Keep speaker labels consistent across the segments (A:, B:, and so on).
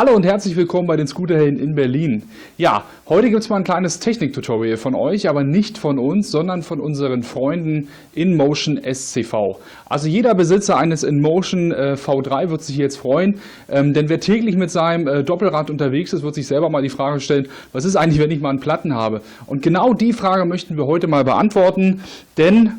A: Hallo und herzlich willkommen bei den Scooterhelden in Berlin. Ja, heute gibt es mal ein kleines Technik-Tutorial von euch, aber nicht von uns, sondern von unseren Freunden InMotion SCV. Also jeder Besitzer eines InMotion V3 wird sich jetzt freuen, denn wer täglich mit seinem Doppelrad unterwegs ist, wird sich selber mal die Frage stellen, was ist eigentlich, wenn ich mal einen Platten habe? Und genau die Frage möchten wir heute mal beantworten, denn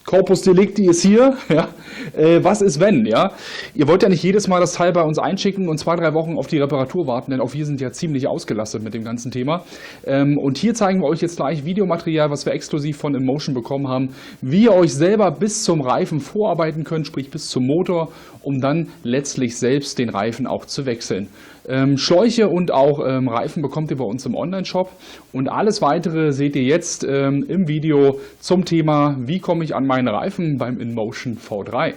A: Corpus Delicti ist hier. Ja. Was ist wenn? Ja? Ihr wollt ja nicht jedes Mal das Teil bei uns einschicken und 2-3 Wochen auf die Reparatur warten, denn auch wir sind ja ziemlich ausgelastet mit dem ganzen Thema. Und hier zeigen wir euch jetzt gleich Videomaterial, was wir exklusiv von InMotion bekommen haben, wie ihr euch selber bis zum Reifen vorarbeiten könnt, sprich bis zum Motor, um dann letztlich selbst den Reifen auch zu wechseln. Schläuche und auch Reifen bekommt ihr bei uns im Online-Shop und alles weitere seht ihr jetzt im Video zum Thema, wie komme ich an meine Reifen beim InMotion V3.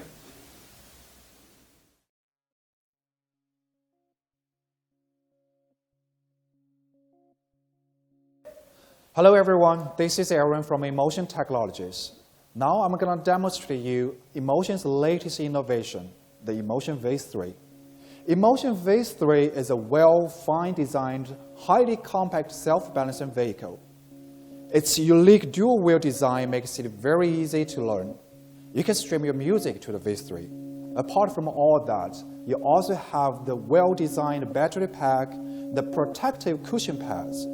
B: Hello everyone, this is Aaron from InMotion Technologies. Now I'm going to demonstrate you InMotion's latest innovation, the InMotion V3. InMotion V3 is a well-fine designed, highly compact self-balancing vehicle. Its unique dual-wheel design makes it very easy to learn. You can stream your music to the V3. Apart from all that, you also have the well-designed battery pack, the protective cushion pads,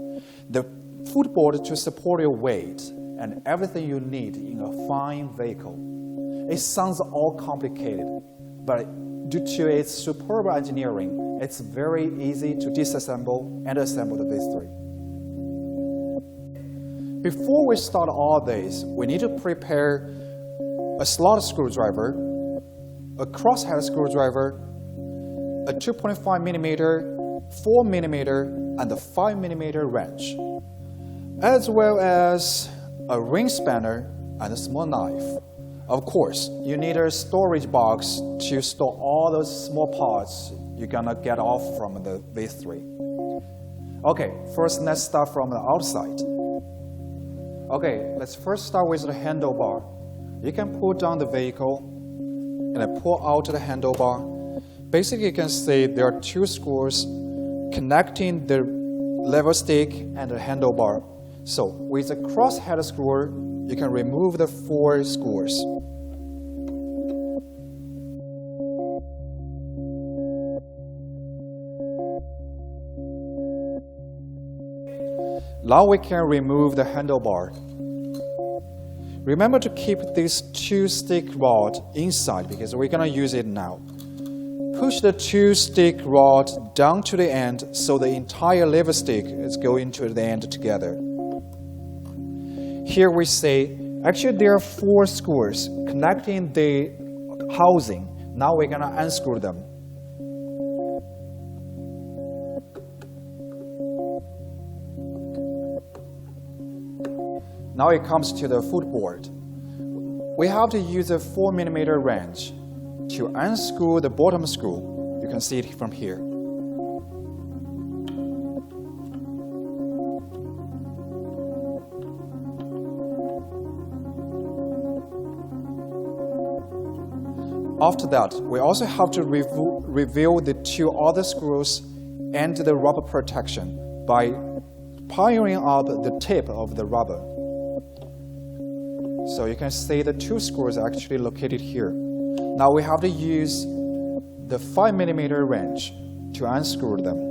B: the footboard to support your weight, and everything you need in a fine vehicle. It sounds all complicated, but due to its superb engineering, it's very easy to disassemble and assemble the V3. Before we start all this, we need to prepare a slot screwdriver, a crosshead screwdriver, a 2.5mm, 4mm, and a 5mm wrench, as well as a ring spanner and a small knife. Of course, you need a storage box to store all those small parts you're gonna get off from the V3. Okay, first let's start from the outside. Okay, let's first start with the handlebar. You can pull down the vehicle and pull out the handlebar. Basically, you can see there are two screws connecting the lever stick and the handlebar. So, with the crosshead screw, you can remove the 4 screws. Now we can remove the handlebar. Remember to keep this 2-stick rod inside because we're going to use it now. Push the 2-stick rod down to the end so the entire lever stick is going to the end together. Here we say, actually there are 4 screws connecting the housing. Now we're going to unscrew them. Now it comes to the footboard. We have to use a 4mm wrench to unscrew the bottom screw. You can see it from here. After that, we also have to reveal the 2 other screws and the rubber protection by powering up the tip of the rubber. So you can see the 2 screws are actually located here. Now we have to use the 5mm wrench to unscrew them.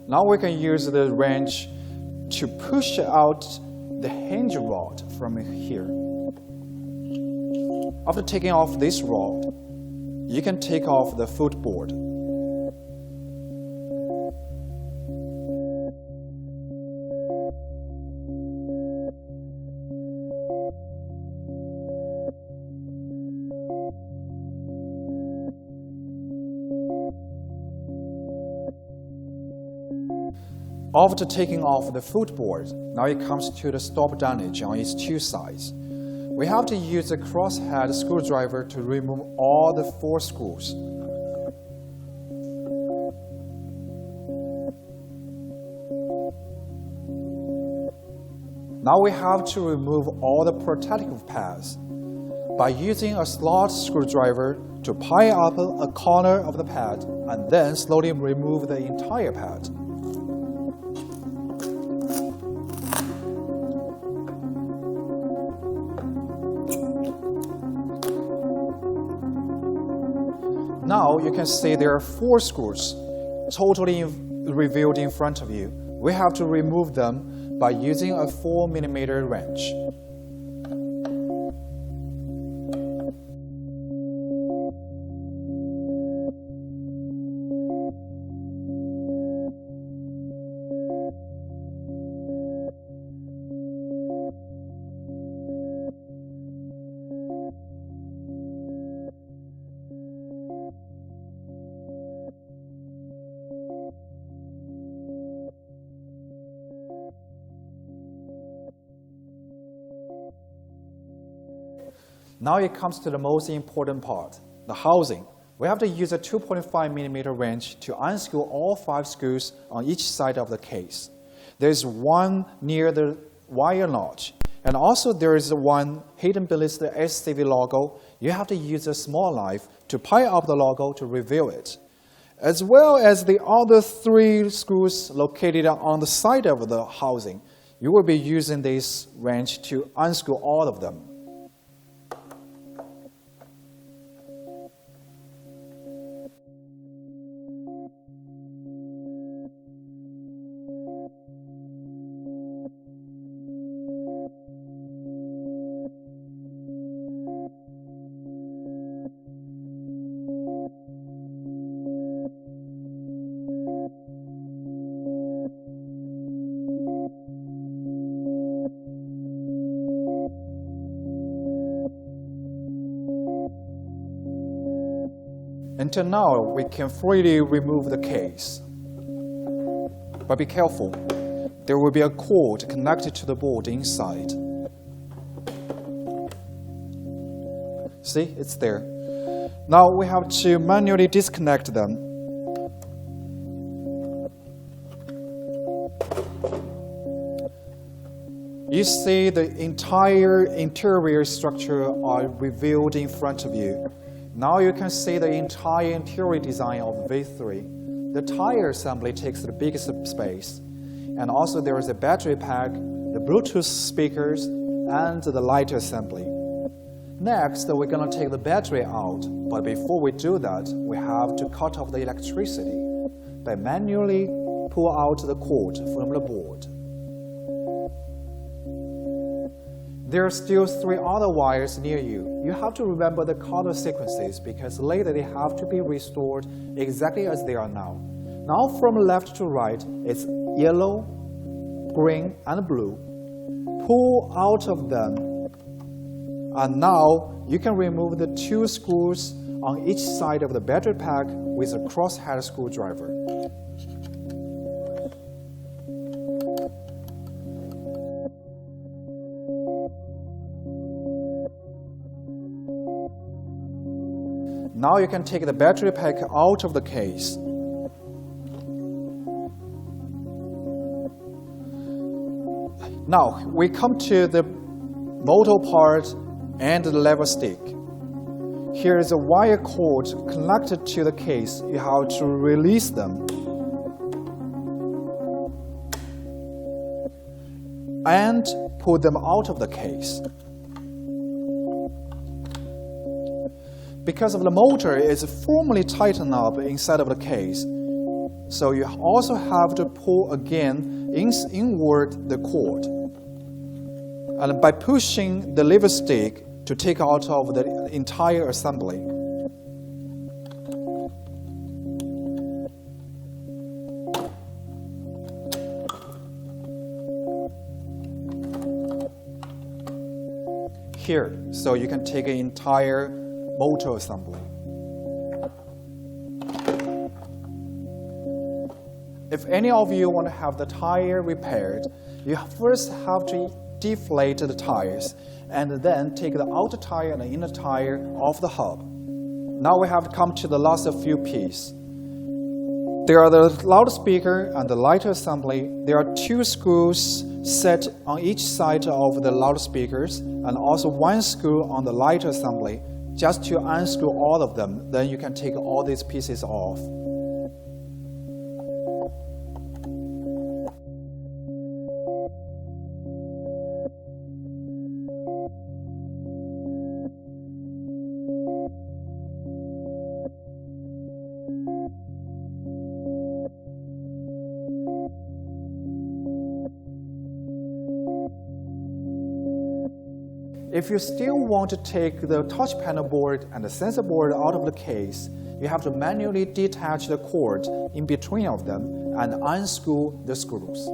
B: Now we can use the wrench to push out the hinge rod from here. After taking off this rod, you can take off the footboard. After taking off the footboard, now it comes to the stop damage on its two sides. We have to use a crosshead screwdriver to remove all the 4 screws. Now we have to remove all the protective pads by using a slot screwdriver to pry up a corner of the pad and then slowly remove the entire pad. Now you can see there are 4 screws totally revealed in front of you. We have to remove them by using a 4mm wrench. Now it comes to the most important part, the housing. We have to use a 2.5mm wrench to unscrew all 5 screws on each side of the case. There's one near the wire notch, and also there is one hidden beneath the SCV logo. You have to use a small knife to pry up the logo to reveal it, as well as the other 3 screws located on the side of the housing. You will be using this wrench to unscrew all of them. Until now, we can freely remove the case. But be careful, there will be a cord connected to the board inside. See, it's there. Now we have to manually disconnect them. You see the entire interior structure are revealed in front of you. Now you can see the entire interior design of V3. The tire assembly takes the biggest space. And also there is a battery pack, the Bluetooth speakers, and the light assembly. Next, we're going to take the battery out. But before we do that, we have to cut off the electricity by manually pull out the cord from the board. There are still 3 other wires near you. You have to remember the color sequences because later they have to be restored exactly as they are now. Now from left to right, it's yellow, green, and blue. Pull out of them. And now you can remove the 2 screws on each side of the battery pack with a crosshead screwdriver. Now you can take the battery pack out of the case. Now we come to the motor part and the lever stick. Here is a wire cord connected to the case. You have to release them. And pull them out of the case. Because of the motor is firmly tightened up inside of the case, so you also have to pull again inward the cord. And by pushing the lever stick to take out of the entire assembly. Here, so you can take an entire motor assembly. If any of you want to have the tire repaired, you first have to deflate the tires and then take the outer tire and the inner tire off the hub. Now we have come to the last few pieces. There are the loudspeaker and the light assembly. There are 2 screws set on each side of the loudspeakers and also 1 screw on the light assembly. Just to unscrew all of them, then you can take all these pieces off. If you still want to take the touch panel board and the sensor board out of the case, you have to manually detach the cord in between of them and unscrew the screws.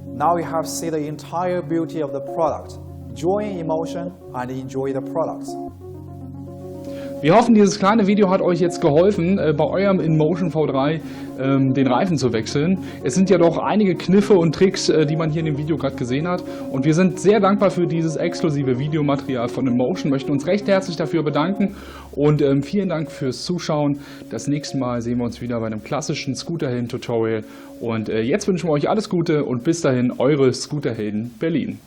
B: Now you have seen the entire beauty of the product. Join InMotion and enjoy the products.
A: Wir hoffen, dieses kleine Video hat euch jetzt geholfen, bei eurem InMotion V3 den Reifen zu wechseln. Es sind ja doch einige Kniffe und Tricks, die man hier in dem Video gerade gesehen hat. Und wir sind sehr dankbar für dieses exklusive Videomaterial von InMotion, möchten uns recht herzlich dafür bedanken und vielen Dank fürs Zuschauen. Das nächste Mal sehen wir uns wieder bei einem klassischen Scooterhelden-Tutorial. Und jetzt wünschen wir euch alles Gute und bis dahin, eure Scooterhelden Berlin.